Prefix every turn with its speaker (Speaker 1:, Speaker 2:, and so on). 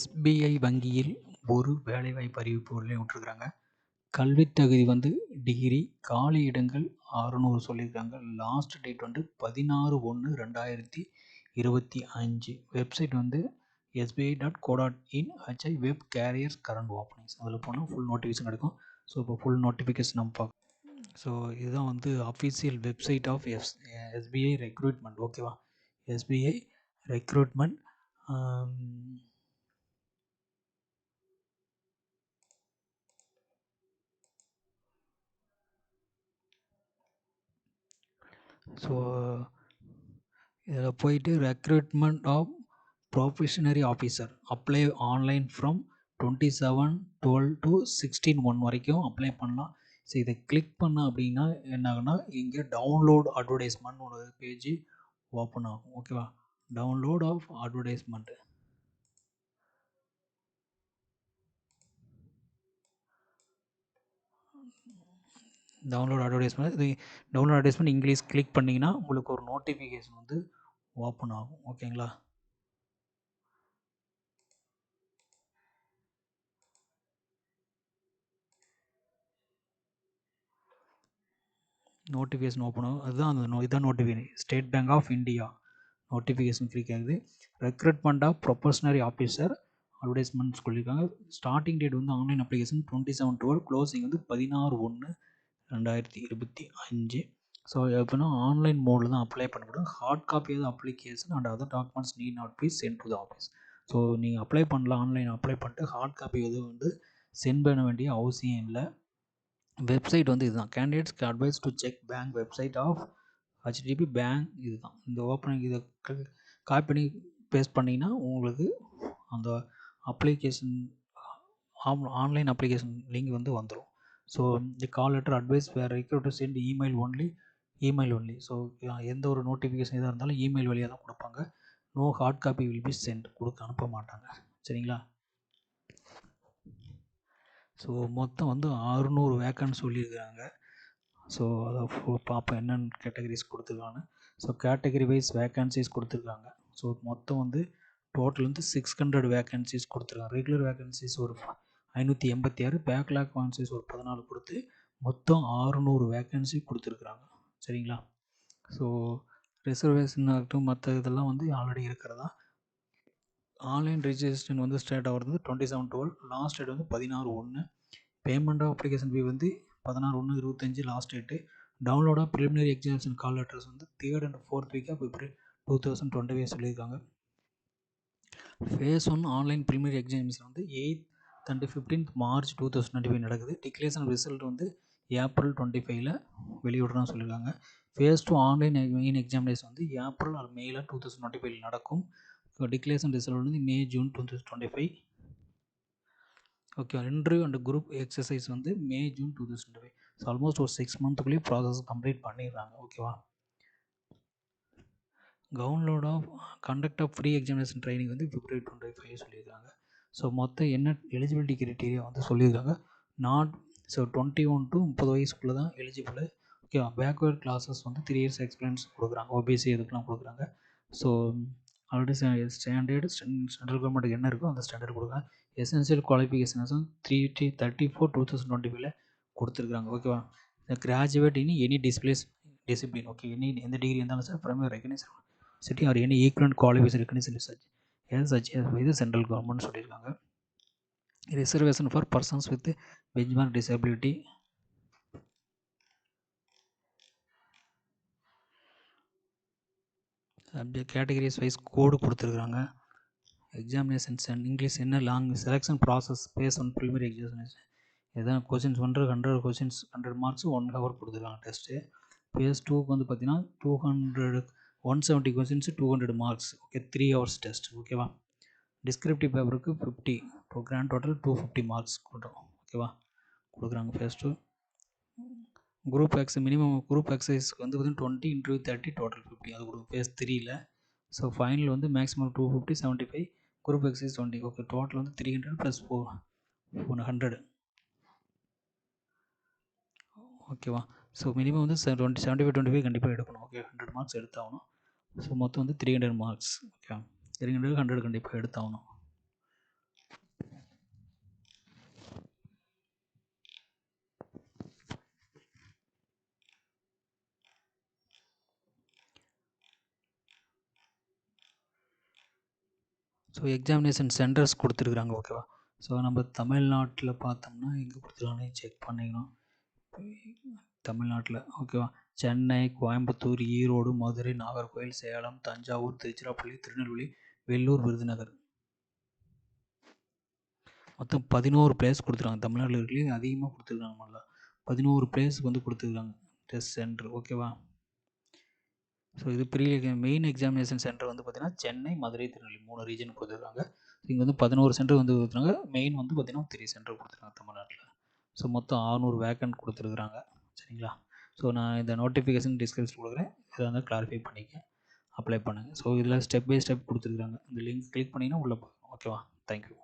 Speaker 1: SBI வங்கியில் ஒரு வேலைவாய்ப்பு அறிவிப்பு விட்டுருக்காங்க. கல்வித் தகுதி வந்து டிகிரி, காலி இடங்கள் 600 சொல்லியிருக்காங்க. லாஸ்ட் டேட் வந்து 16/1/2025. வெப்சைட் வந்து sbi.co.in web careers current openings. அதில் போனால் ஃபுல் நோட்டிஃபிகேஷன் கிடைக்கும். ஸோ இப்போ ஃபுல் நோட்டிஃபிகேஷன் நம்ம பார்க்கலாம். ஸோ இதுதான் வந்து official website of SBI recruitment. ஓகேவா? SBI recruitment. ஸோ இதில் போயிட்டு recruitment of probationary officer apply online from 27/12 to 16/1 வரைக்கும் அப்ளை பண்ணலாம். ஸோ இதை கிளிக் பண்ண அப்படின்னா என்ன ஆகுனா, இங்கே டவுன்லோட் அட்வர்டைஸ்மெண்ட் ஒரு பேஜ் ஓப்பன் ஆகும். ஓகேவா? Download of advertisement. Download advertisement. இது டவுன்லோட் அட்வர்டைஸ்மெண்ட் இங்கிலீஷ் கிளிக் பண்ணிங்கன்னா உங்களுக்கு ஒரு நோட்டிஃபிகேஷன் வந்து ஓப்பன் ஆகும். ஓகேங்களா? நோட்டிஃபிகேஷன் ஓப்பன் ஆகும். அதுதான் அந்த இதான் notification. State Bank of India notification click ஆகுது. Recruitment of probationary officer advertisement சொல்லியிருக்காங்க. ஸ்டார்டிங் டேட் வந்து ஆன்லைன் அப்ளிகேஷன் 27/12, க்ளோசிங் வந்து 16/1/2025. ஸோ எப்படின்னா ஆன்லைன் மோடில் தான் அப்ளை பண்ணக்கூடாது. Hard copy of application and other documents need not be sent to the office. So நீங்கள் apply பண்ணலாம், ஆன்லைன் அப்ளை பண்ணிட்டு ஹார்ட் காப்பி எதுவும் வந்து சென்ட் பண்ண வேண்டிய அவசியம் இல்லை. வெப்சைட் வந்து இதுதான். கேண்டிடேட்ஸ்க்கு advise to check bank website of HDB bank. இதுதான் இந்த ஓப்பனிங். இதை காப்பி பண்ணி பேஸ்ட் பண்ணிங்கன்னா உங்களுக்கு அந்த அப்ளிகேஷன் ஆன்லைன் அப்ளிகேஷன் லிங்க் வந்து வந்துடும். ஸோ இந்த கால் லெட்டர் அட்வைஸ் வேறு recruiter sent email only. So எந்த ஒரு நோட்டிஃபிகேஷன் எதாக இருந்தாலும் இமெயில் வழியாக தான் கொடுப்பாங்க. No hard copy will be sent, அனுப்ப மாட்டாங்க. சரிங்களா? ஸோ மொத்தம் வந்து 600 வேக்கன்ட் சொல்லியிருக்காங்க. ஸோ அதை பார்ப்போம் என்னென்ன கேட்டகரிஸ் கொடுத்துருக்காங்க. ஸோ கேட்டகரி வைஸ் வேக்கன்சிஸ் கொடுத்துருக்காங்க. ஸோ மொத்தம் வந்து டோட்டல் வந்து 600 வேக்கன்சிஸ் கொடுத்துருக்காங்க. ரெகுலர் வேக்கன்சிஸ் ஒரு 586, பேக்லாக் வேக்கன்சிஸ் ஒரு 14 கொடுத்து மொத்தம் 600 வேக்கன்சி கொடுத்துருக்குறாங்க. சரிங்களா? ஸோ ரிசர்வேஷன் ஆகட்டும் மற்ற இதெல்லாம் வந்து ஆல்ரெடி இருக்கிறதா. ஆன்லைன் ரிஜிஸ்ட்ரேஷன் வந்து ஸ்டார்ட் ஆகிறது 27/12, லாஸ்ட் டேட் வந்து 16/1. பேமெண்ட் ஆஃப் அப்ளிகேஷன் ஃபீ வந்து 16/1/25 last date. Download of preliminary examination call letters வந்து 3rd and 4th week of April 2025 சொல்லியிருக்காங்க. ஃபேஸ் 1 ஆன்லைன் ப்ரிலிமினரி எக்ஸாமினேஷன் வந்து 8th and 15th March 2025 நடக்குது. Declaration result வந்து April 25 வெளியிடுறோம்னு சொல்லியிருக்காங்க. Phase 2 online main examination வந்து April or May 2025 நடக்கும். Declaration result வந்து May June 2025. Okay. Interview and group exercise வந்து May June 2025. ஸோ ஆல்மோஸ்ட் ஒரு 6 மந்த்துக்குள்ளேயே ப்ராசஸ் கம்ப்ளீட் பண்ணிடுறாங்க. ஓகேவா? Download of conduct of free examination training வந்து February 25 சொல்லியிருக்காங்க. ஸோ மொத்தம் என்ன எலிஜிபிலிட்டி கிரைட்டீரியா வந்து சொல்லியிருக்காங்க. நாட் ஸோ 21 to 30 வயசுக்குள்ளே தான் எலிஜிபிள். ஓகேவா? பேக்வேர்ட் கிளாஸஸ் வந்து 3 years எக்ஸ்பீரியன்ஸ் கொடுக்குறாங்க. OBC இதுக்கெலாம் கொடுக்குறாங்க. ஸோ ஆல்ரெடி சென்ட்ரல் கவர்மெண்ட்டுக்கு என்ன இருக்கோ அந்த ஸ்டாண்டர்ட் கொடுக்குறாங்க. எசென்ஷியல் குவாலிஃபிகேஷன்ஸும் 3/34/2025 கொடுத்துருக்காங்க. ஓகேவா? Graduate in any discipline. Okay. எந்த டிகிரி இருந்தாலும் sir from recognised city or any equivalent qualification recognised research இது சென்ட்ரல் கவர்மெண்ட் சொல்லியிருக்காங்க. Reservation for persons with benchmark disability. Subject categories wise code கொடுத்துருக்குறாங்க. எக்ஸாமினேஷன்ஸ் அண்ட் இங்கிலீஷ் என்ன selection process base on preliminary examination. எதாவது questions 100 questions 100 marks 1 hour கொடுத்துருக்காங்க test. Phase 2க்கு வந்து பார்த்தீங்கன்னா 170 questions 200 marks. Okay. 3 hours test. ஓகேவா? Descriptive பேப்பருக்கு 50. இப்போ கிராண்ட் டோட்டல் 250 மார்க்ஸ் கொடுக்குறோம். ஓகேவா? கொடுக்குறாங்க ஃபேஸ் 2. குரூப் மினிமம் குரூப் எக்ஸசைஸ்க்கு வந்து 20 இன்டர்வியூ 30 டோட்டல் 50 அது கொடுக்கும் ஃபேஸ் 3ல். ஸோ ஃபைனல் வந்து maximum 250 75 group exercise 20. Okay. Total வந்து 300 + 100. ஓகேவா? ஸோ மினிமம் வந்து 75 கண்டிப்பாக எடுக்கணும். ஓகே. 100 மார்க்ஸ் எடுத்தாகணும். ஸோ மொத்தம் வந்து 300 மார்க்ஸ். ஓகே. 300 100 கண்டிப்பாக எடுத்தாகணும். ஸோ எக்ஸாமினேஷன் சென்டர்ஸ் கொடுத்துருக்குறாங்க. ஓகேவா. ஸோ நம்ம தமிழ்நாட்டில் பார்த்தோம்னா எங்கே கொடுத்துருக்காங்கன்னு செக் பண்ணிக்கணும். தமிழ்நாட்டில் ஓகேவா, சென்னை, கோயம்புத்தூர், ஈரோடு, மதுரை, நாகர்கோவில், சேலம், தஞ்சாவூர், திருச்சிராப்பள்ளி, திருநெல்வேலி, வெள்ளூர், விருதுநகர். மொத்தம் 11 பிளேஸ் கொடுத்துருக்காங்க. தமிழ்நாட்டில் இருக்கிறதுலேயே அதிகமாக கொடுத்துருக்காங்க. நல்லா 11 பிளேஸுக்கு வந்து கொடுத்துருக்காங்க டெஸ்ட் சென்டர். ஓகேவா. ஸோ இது பெரிய மெயின் எக்ஸாமினேஷன் சென்டர் வந்து பார்த்திங்கன்னா சென்னை, மதுரை, திருநெல்வேலி 3 ரீஜன் கொடுத்துருக்காங்க. இங்கே வந்து 11 சென்டர் வந்து கொடுத்துருக்காங்க. மெயின் வந்து பார்த்திங்கன்னா 3 சென்டர் கொடுத்துருக்காங்க தமிழ்நாட்டில். ஸோ மொத்தம் 600 வேக்கன்ட் கொடுத்துருக்குறாங்க. சரிங்களா. ஸோ நான் இந்த நோட்டிஃபிகேஷன் டிஸ்கிரிப்ஷன் கொடுக்குறேன். இதை வந்து கிளாரிஃபை பண்ணிக்க, அப்ளை பண்ணுங்கள். ஸோ இதில் ஸ்டெப் பை ஸ்டெப் கொடுத்துருக்குறாங்க. இந்த லிங்க் கிளிக் பண்ணிங்கன்னா உள்ளே போகும். ஓகேவா. தேங்க்யூ.